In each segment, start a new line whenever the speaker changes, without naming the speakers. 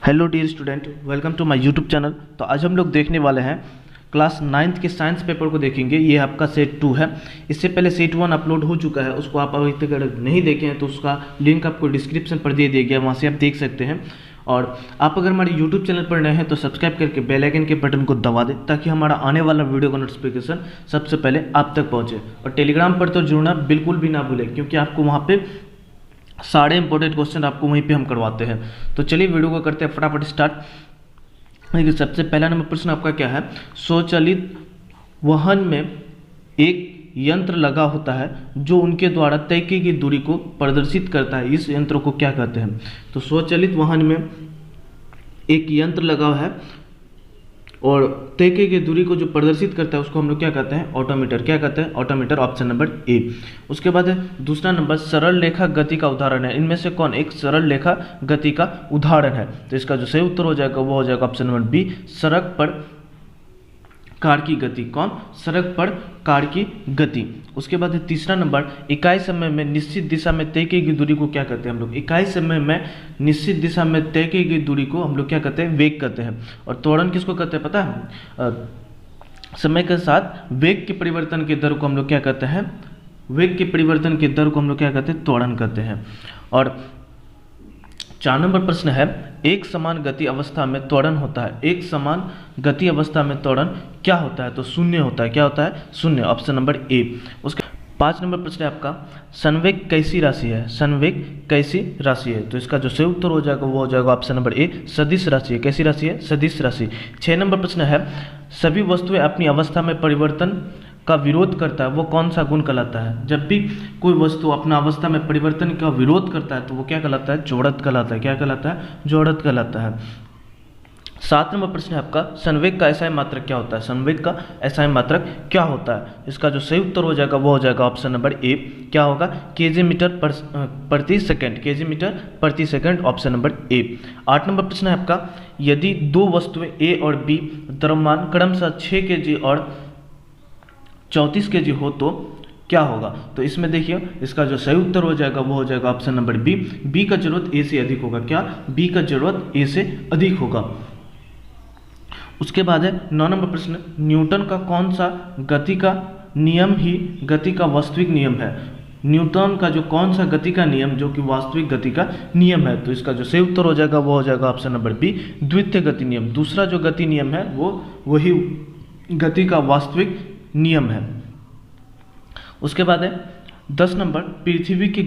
Hello dear student, welcome to my YouTube channel. तो आज हम लोग देखने वाले हैं क्लास 9th के साइंस पेपर को देखेंगे। ये आपका सेट 2 है। इससे पहले सेट 1 अपलोड हो चुका है, उसको आप अभी तक अगर नहीं देखे हैं तो उसका लिंक आपको डिस्क्रिप्शन पर दे दिया गया, वहाँ से आप देख सकते हैं। और आप अगर हमारे यूट्यूब चैनल पर नए हैं तो सब्सक्राइब करके बेल आइकन के बटन को दबा दें ताकि हमारा आने वाला वीडियो का नोटिफिकेशन सबसे पहले आप तक पहुँचे। और टेलीग्राम पर तो जुड़ना बिल्कुल भी ना भूलें, क्योंकि आपको वहाँ पर सारे इंपॉर्टेंट क्वेश्चन आपको वहीं पे हम करवाते हैं। तो चलिए वीडियो को करते हैं फटाफट स्टार्ट। देखिए, सबसे पहला नंबर प्रश्न आपका क्या है। स्वचालित वाहन में एक यंत्र लगा होता है जो उनके द्वारा तय की गई दूरी को प्रदर्शित करता है। इस यंत्र को क्या कहते हैं? तो स्वचालित वाहन में एक यंत्र लगा हुआ है और तय की गई दूरी को जो प्रदर्शित करता है उसको हम लोग क्या कहते हैं? ऑटोमीटर। क्या कहते हैं? ऑटोमीटर। Option number A. उसके बाद दूसरा नंबर सरल रेखा गति का उदाहरण है। इनमें से कौन एक सरल रेखा गति का उदाहरण है? तो इसका जो सही उत्तर हो जाएगा वो हो जाएगा ऑप्शन नंबर बी, सड़क पर कार की गति। कौन? सड़क पर कार की गति। उसके बाद तीसरा नंबर इकाई समय में निश्चित दिशा में तय की गई दूरी को क्या कहते हैं हम लोग? इकाई समय में निश्चित दिशा में तय की गई दूरी को हम लोग क्या कहते हैं? वेग कहते हैं। और त्वरण किसको कहते हैं पता है? समय के साथ वेग के परिवर्तन के दर को हम लोग क्या कहते हैं? वेग के परिवर्तन के दर को हम लोग क्या कहते हैं? त्वरण कहते हैं। और 4 नंबर प्रश्न है, एक समान गति अवस्था में त्वरण होता है। एक समान गति अवस्था में त्वरण क्या होता है? तो शून्य होता है। क्या होता है? शून्य। Option number A. उसके 5 नंबर प्रश्न है आपका, संवेग कैसी राशि है? संवेग कैसी राशि है? तो इसका जो सही उत्तर हो जाएगा वो हो जाएगा ऑप्शन नंबर ए, सदिश राशि है। कैसी राशि है? सदिश राशि। 6 नंबर प्रश्न है, सभी वस्तुएं अपनी अवस्था में परिवर्तन का विरोध करता है, वो कौन सा गुण कहलाता है? जब भी कोई वस्तु अपना अवस्था में परिवर्तन का विरोध करता है तो वो क्या कहलाता है? जड़त्व कहलाता है। क्या कहलाता है? जड़त्व कहलाता है। 7 नंबर प्रश्न है आपका, संवेग का एसआई मात्रक क्या होता है? संवेग का एसआई मात्रक क्या होता है? इसका जो सही उत्तर हो जाएगा वो हो जाएगा ऑप्शन नंबर ए। क्या होगा? केजी मीटर प्रति सेकंड। केजी मीटर प्रति second. Option number A. 8 number प्रश्न है आपका, यदि दो वस्तुएं ए और बी द्रव्यमान क्रमशः 6 kg और 34 kg हो तो क्या होगा? तो इसमें देखिए, इसका जो सही उत्तर हो जाएगा वो हो जाएगा ऑप्शन नंबर बी। बी का जरूरत ए से अधिक होगा। क्या? बी का जरूरत ए से अधिक होगा। उसके बाद है 9 नंबर प्रश्न, न्यूटन का कौन सा गति का नियम ही गति का वास्तविक नियम है? न्यूटन का जो कौन सा गति का नियम जो कि वास्तविक गति का नियम है? तो इसका जो सही उत्तर हो जाएगा वो हो जाएगा ऑप्शन नंबर बी, द्वितीय गति नियम। दूसरा जो गति नियम है वो वही गति का वास्तविक नियम है। उसके बाद है 10 नंबर, पृथ्वी के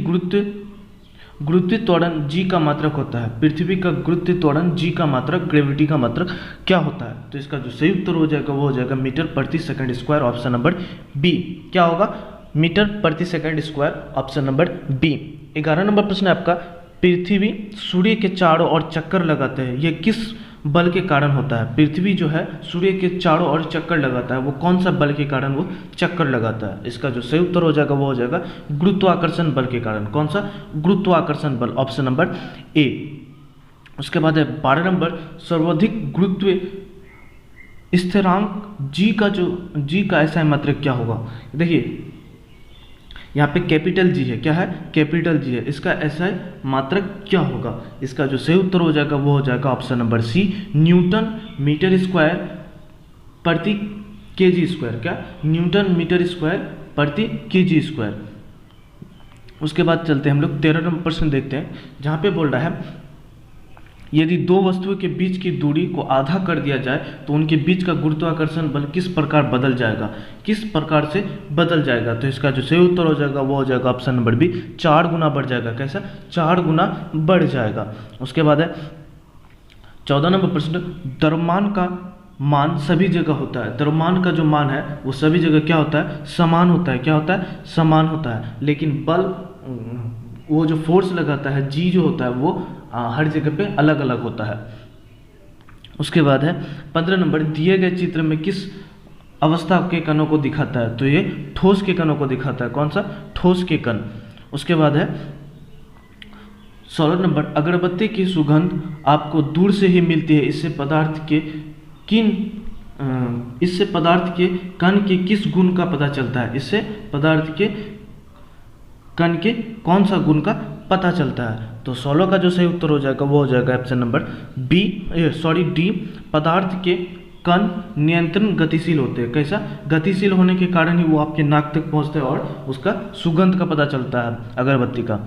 गुरुत्व त्वरण जी का मात्रक होता है। पृथ्वी का गुरुत्व त्वरण जी का मात्रक, ग्रेविटी का मात्रक क्या होता है? तो इसका जो सही उत्तर हो जाएगा वो हो जाएगा मीटर प्रति second square. Option number B. क्या होगा? मीटर प्रति second square. Option number B. 11 number प्रश्न है आपका, पृथ्वी सूर्य के चारों ओर चक्कर लगाते हैं, यह किस बल के कारण होता है? पृथ्वी जो है सूर्य के चारों ओर चक्कर लगाता है, वो कौन सा बल के कारण वो चक्कर लगाता है? इसका जो सही उत्तर हो जाएगा वो हो जाएगा गुरुत्वाकर्षण बल के कारण। कौन सा? गुरुत्वाकर्षण बल। Option number A. उसके बाद है 12 नंबर, सर्वाधिक गुरुत्व स्थिरांक जी का ऐसा मात्रक क्या होगा? देखिए, यहाँ पे कैपिटल जी है। क्या है? कैपिटल जी है। इसका ऐसा मात्रक क्या होगा? इसका जो सही उत्तर हो जाएगा वो हो जाएगा option number C, newton metre square प्रति केजी स्क्वायर। क्या? न्यूटन मीटर स्क्वायर प्रति केजी स्क्वायर। उसके बाद चलते हैं हम लोग 13 नंबर प्रश्न देखते हैं, जहाँ पे बोल रहा है, यदि दो वस्तुओं के बीच की दूरी को आधा कर दिया जाए तो उनके बीच का गुरुत्वाकर्षण बल किस प्रकार बदल जाएगा? किस प्रकार से बदल जाएगा? तो इसका जो सही उत्तर हो जाएगा वो हो जाएगा ऑप्शन नंबर बी, 4 गुना बढ़ जाएगा। कैसा? 4 गुना बढ़ जाएगा। उसके बाद है 14 नंबर प्रश्न, द्रव्यमान का मान सभी जगह होता है। द्रव्यमान का जो मान है वो सभी जगह क्या होता है? समान होता है। क्या होता है? समान होता है। लेकिन बल, वो जो फोर्स लगाता है जी जो होता है वो हर जगह पे अलग अलग होता है। उसके बाद है 15 नंबर, दिए गए चित्र में किस अवस्था के कणों को दिखाता है? तो ये ठोस के कणों को दिखाता है। कौन सा? ठोस के कण। उसके बाद है 16 नंबर, अगरबत्ती की सुगंध आपको दूर से ही मिलती है, इससे पदार्थ के कण के किस गुण का पता चलता है? इससे पदार्थ के कण के कौन सा गुण का पता चलता है। तो 16 का जो सही उत्तर हो जाएगा वो हो जाएगा ऑप्शन नंबर डी। पदार्थ के कण नियंत्रण गतिशील होते हैं। कैसा? गतिशील होने के कारण ही वो आपके नाक तक पहुंचते हैं और उसका सुगंध का पता चलता है अगरबत्ती का।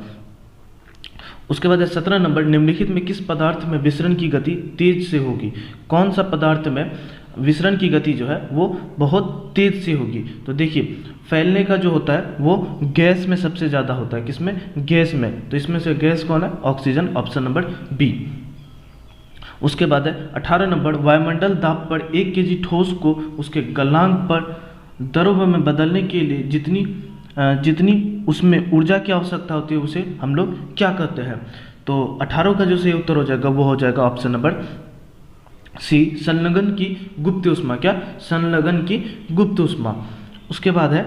उसके बाद 17 नंबर, निम्नलिखित में किस पदार्थ में विसरण की गति तेज से होगी? कौन सा पदार्थ में विसरण की गति जो है वो बहुत तेज से होगी? तो देखिए, फैलने का जो होता है वो गैस में सबसे ज़्यादा होता है। किसमें? गैस में। तो इसमें से गैस कौन है? Oxygen, option number B. उसके बाद है 18 नंबर, वायुमंडल दाब पर 1 kg ठोस को उसके गलनांक पर द्रव में बदलने के लिए जितनी उसमें ऊर्जा की आवश्यकता होती है उसे हम लोग क्या कहते हैं? तो 18 का जो सही उत्तर हो जाएगा वो हो जाएगा ऑप्शन नंबर सी, संलग्न की गुप्त ऊष्मा। क्या? संलग्न की गुप्त ऊष्मा। उसके बाद है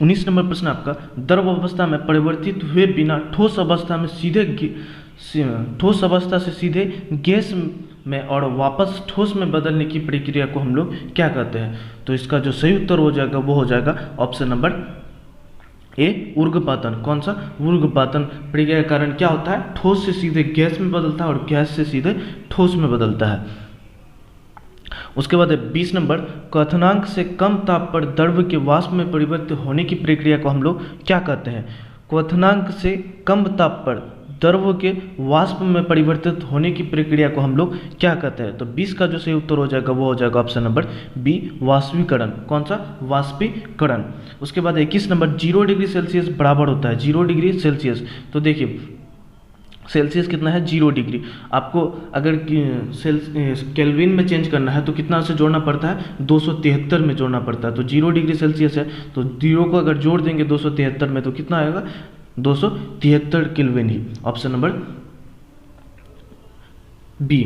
19 नंबर प्रश्न आपका, द्रव अवस्था में परिवर्तित हुए बिना ठोस अवस्था से सीधे गैस में और वापस ठोस में बदलने की प्रक्रिया को हम लोग क्या कहते हैं? तो इसका जो सही उत्तर हो जाएगा वो हो जाएगा ऑप्शन नंबर ए, ऊर्ध्वपातन। कौन सा? ऊर्ध्वपातन प्रक्रिया के कारण क्या होता है? ठोस से सीधे गैस में बदलता है और गैस से सीधे ठोस में बदलता है। उसके बाद 20 नंबर, क्वथनांक से कम ताप पर द्रव के वाष्प में परिवर्तित होने की प्रक्रिया को हम लोग क्या कहते हैं? क्वथनांक से कम ताप पर द्रव के वाष्प में परिवर्तित होने की प्रक्रिया को हम लोग क्या कहते हैं? तो 20 का जो सही उत्तर हो जाएगा वो हो जाएगा ऑप्शन नंबर बी, वाष्पीकरण। कौन सा? वाष्पीकरण। उसके बाद 21 नंबर, 0 डिग्री सेल्सियस बराबर होता है 0 डिग्री सेल्सियस। तो देखिए, सेल्सियस कितना है? 0 डिग्री। आपको अगर केल्विन में चेंज करना है तो कितना से जोड़ना पड़ता है? 273 में जोड़ना पड़ता है। तो 0 डिग्री सेल्सियस है तो 0 को अगर जोड़ देंगे 273 में तो कितना आएगा? 273 केल्विन ही। Option number B.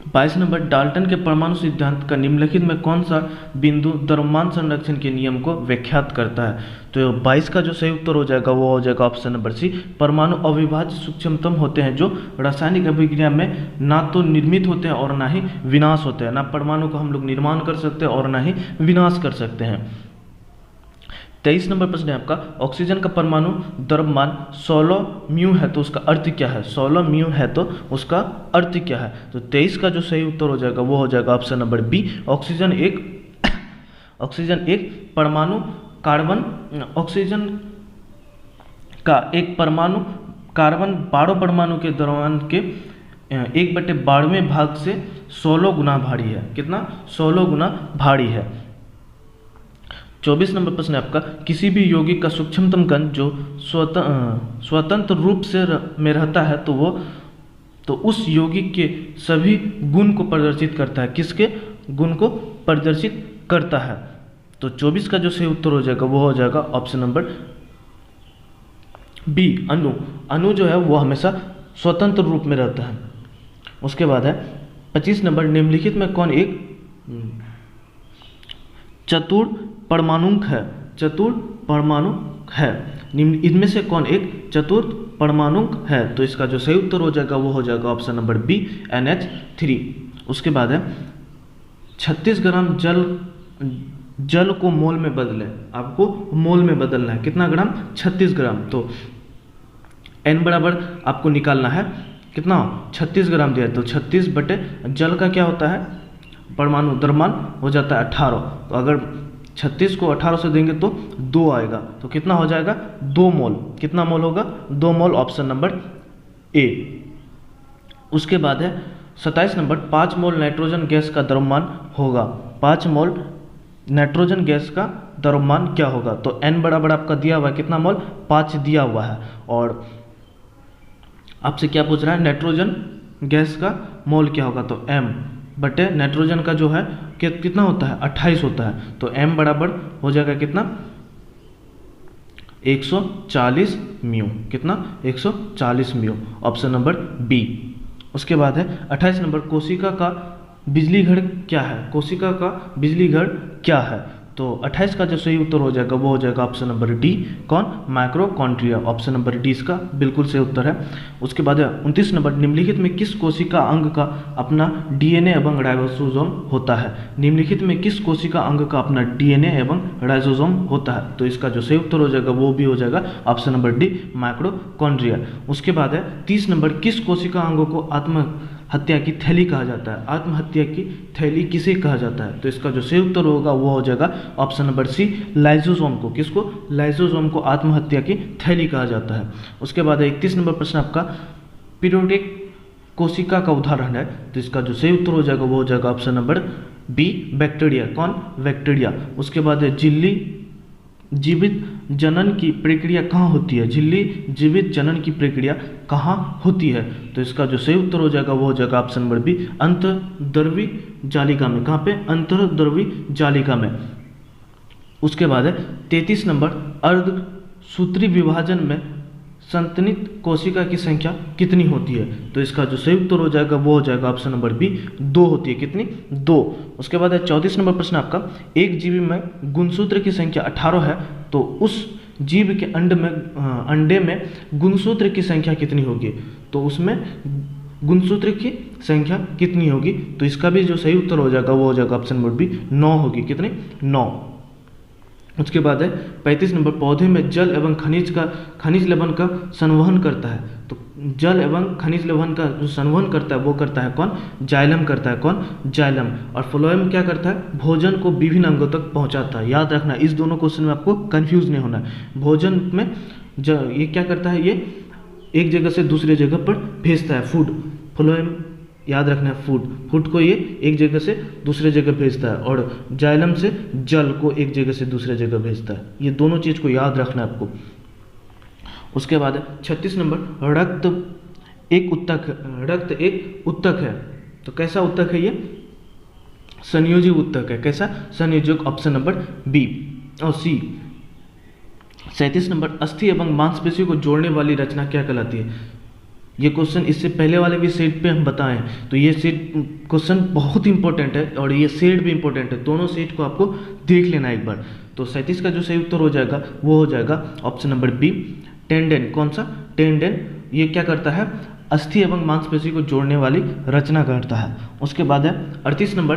22 number, Dalton के परमाणु सिद्धांत का निम्नलिखित में कौन सा बिंदु द्रव्यमान संरक्षण के नियम को व्याख्यात करता है? तो 22 का जो सही उत्तर हो जाएगा वो हो जाएगा ऑप्शन नंबर सी, परमाणु अविभाज्य सूक्ष्मतम होते हैं जो रासायनिक अभिक्रिया में ना तो निर्मित होते हैं और ना ही विनाश होते हैं। ना परमाणु का हम लोग निर्माण कर सकते हैं और ना ही विनाश कर सकते हैं। 23 नंबर प्रश्न है आपका, ऑक्सीजन का परमाणु द्रव्यमान 16 म्यू है तो उसका अर्थ क्या है? 16 म्यू है तो उसका अर्थ क्या है? तो 23 का जो सही उत्तर हो जाएगा वो हो जाएगा ऑप्शन नंबर बी, ऑक्सीजन एक परमाणु कार्बन, ऑक्सीजन का एक परमाणु कार्बन 12 परमाणु के द्रव्यमान के 1/12वें भाग से 16 गुना भारी है। कितना? 16 गुना भारी है। 24 नंबर प्रश्न है आपका, किसी भी यौगिक का सूक्ष्मतम कण जो स्वतंत्र रूप से में रहता है तो उस यौगिक के सभी गुण को प्रदर्शित करता है। किसके गुण को प्रदर्शित करता है? तो 24 का जो सही उत्तर हो जाएगा वो हो जाएगा ऑप्शन नंबर बी, अणु। अणु जो है वो हमेशा स्वतंत्र रूप में रहता है। उसके बाद है 25 नंबर, निम्नलिखित में कौन एक चतुर परमाणुक है? चतुर परमाणुक है। इनमें से कौन एक चतुर परमाणुक है? तो इसका जो सही उत्तर हो जाएगा वो हो जाएगा ऑप्शन नंबर बी, NH3। उसके बाद है 36 ग्राम जल को मोल में बदलें। आपको मोल में बदलना है। कितना ग्राम? 36 ग्राम। तो n बराबर आपको निकालना है कितना? 36 ग्राम दिया है तो 36 बटे जल का क्या होता है? परमाणु द्रव्यमान हो जाता है 18। तो अगर 36 को 18 से देंगे तो 2 आएगा। तो कितना हो जाएगा? 2 मोल। कितना मोल होगा? 2 मोल, ऑप्शन नंबर ए। उसके बाद है 27 नंबर, 5 मोल नाइट्रोजन गैस का द्रव्यमान होगा। 5 मोल नाइट्रोजन गैस का द्रव्यमान क्या होगा? तो n बराबर आपका दिया हुआ है कितना मोल? 5 दिया हुआ है। और आपसे क्या पूछ रहा है? नाइट्रोजन गैस का मोल क्या होगा? तो m बटे नाइट्रोजन का जो है कितना होता है? 28 होता है। तो m बराबर हो जाएगा कितना? 140 म्यू। कितना? 140 म्यू, ऑप्शन नंबर बी। उसके बाद है 28 नंबर, कोशिका का बिजली घर क्या है? कोशिका का बिजली घर क्या है? तो 28 का जो सही उत्तर हो जाएगा वो हो जाएगा ऑप्शन नंबर डी, कौन, माइक्रोकॉन्ड्रिया। ऑप्शन नंबर डी इसका बिल्कुल सही उत्तर है। उसके बाद 29 नंबर, निम्नलिखित में किस कोशिका अंग का अपना डीएनए एवं राइबोसोम होता है? निम्नलिखित में किस कोशिका अंग का अपना डीएनए एवं राइबोसोम होता है? तो इसका जो सही उत्तर हो जाएगा वो भी हो जाएगा ऑप्शन नंबर डी, माइक्रोकॉन्ड्रिया। उसके बाद है 30 नंबर, किस कोशिका अंगों को आत्महत्या की थैली कहा जाता है? आत्महत्या की थैली किसे कहा जाता है? तो इसका जो सही उत्तर होगा वो हो जाएगा ऑप्शन नंबर सी, लाइसोसोम को। किसको? लाइसोसोम को आत्महत्या की थैली कहा जाता है। उसके बाद 31 नंबर प्रश्न आपका, पीरियोडिक कोशिका का उदाहरण है, तो इसका जो सही उत्तर हो जाएगा वो हो जाएगा ऑप्शन नंबर बी, बैक्टीरिया। कौन? बैक्टीरिया। उसके बाद झिल्ली जीवित जनन की प्रक्रिया कहाँ होती है? झिल्ली जीवित जनन की प्रक्रिया कहाँ होती है? तो इसका जो सही उत्तर हो जाएगा वो हो जाएगा ऑप्शन नंबर बी, अंतर्द्रवी जालिका में। कहाँ पे? अंतर्द्रवी जालिका में। उसके बाद है 33 नंबर, अर्धसूत्री विभाजन में संतनित कोशिका की संख्या कितनी होती है? तो इसका जो सही उत्तर हो जाएगा वो हो जाएगा ऑप्शन नंबर बी, 2 होती है। कितनी? 2। उसके बाद है 34 नंबर प्रश्न आपका, एक जीव में गुणसूत्र की संख्या 18 है, तो उस जीव के अंडे में गुणसूत्र की संख्या कितनी होगी? तो उसमें गुणसूत्र की संख्या कितनी होगी? तो इसका भी जो सही उत्तर हो जाएगा वो हो जाएगा ऑप्शन नंबर बी, 9 होगी। कितनी? 9। उसके बाद है 35 नंबर, पौधे में जल एवं खनिज लवण का संवहन करता है, तो जल एवं खनिज लवण का जो संवहन करता है वो करता है कौन? जाइलम करता है। कौन? जाइलम। और फ्लोएम क्या करता है? भोजन को विभिन्न अंगों तक पहुंचाता है। याद रखना, इस दोनों क्वेश्चन में आपको कंफ्यूज नहीं होना है। भोजन में ये क्या करता है? ये एक जगह से दूसरे जगह पर भेजता है, फूड। फ्लोएम याद रखना है, फूड को ये एक जगह से दूसरे जगह भेजता है, और जाइलम से जल को एक जगह से दूसरे जगह भेजता है। ये दोनों चीज़ को याद रखना है आपको। उसके बाद 36 नंबर, रक्त एक उत्तक है, तो कैसा उत्तक है ये? संयोजी उत्तक है। कैसा? संयोजक। ऑप्शन नंबर बी और सी। 37 नंबर, अस्थि एवं मांसपेशी को जोड़ने वाली रचना क्या कहलाती है? ये क्वेश्चन इससे पहले वाले भी सेट पे हम बताएं हैं, तो ये सेट क्वेश्चन बहुत इंपॉर्टेंट है और ये सेट भी इंपॉर्टेंट है। दोनों सेट को आपको देख लेना एक बार। तो 37 का जो सही उत्तर हो जाएगा वो हो जाएगा ऑप्शन नंबर बी, टेंडन। कौन सा? टेंडन। ये क्या करता है? अस्थि एवं मांसपेशी को जोड़ने वाली रचना करता है। उसके बाद है 38 नंबर,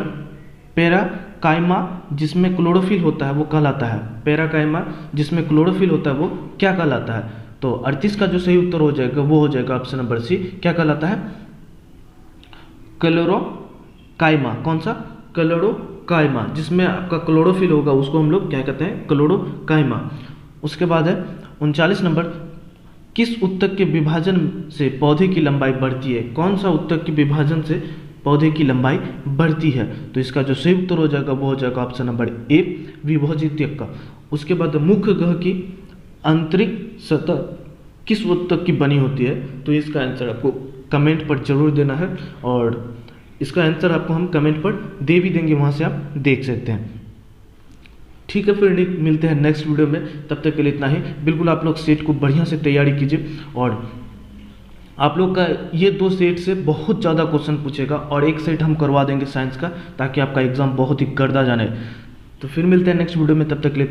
पैराकाइमा जिसमें क्लोरोफिल होता है वो कहलाता है। पैराकाइमा जिसमें क्लोरोफिल होता है वो क्या कहलाता है? तो 38 का जो सही उत्तर हो जाएगा वो हो जाएगा ऑप्शन नंबर सी, क्या कहलाता है? क्लोरोकाइमा। कौन सा? क्लोरोकाइमा। जिसमें आपका क्लोरोफिल होगा उसको हम लोग क्या कहते हैं? क्लोरोकाइमा। उसके बाद है 39 नंबर, किस उत्तक के विभाजन से पौधे की लंबाई बढ़ती है? कौन सा उत्तक के विभाजन से पौधे की लंबाई बढ़ती है? तो इसका जो सही उत्तर हो जाएगा वो हो जाएगा ऑप्शन नंबर ए, विभजितक का। उसके बाद मुख्य ग्रह की आंतरिक सतह किस उत्तक की बनी होती है? तो इसका आंसर आपको कमेंट पर जरूर देना है, और इसका आंसर आपको हम कमेंट पर दे भी देंगे, वहाँ से आप देख सकते हैं। ठीक है, फिर मिलते हैं नेक्स्ट वीडियो में। तब तक के लिए इतना ही। बिल्कुल आप लोग सेट को बढ़िया से तैयारी कीजिए, और आप लोग का ये 2 सेट से बहुत ज़्यादा क्वेश्चन पूछेगा, और एक सेट हम करवा देंगे साइंस का, ताकि आपका एग्जाम बहुत ही गर्दा जाने। तो फिर मिलते हैं नेक्स्ट वीडियो में, तब तक के लिए।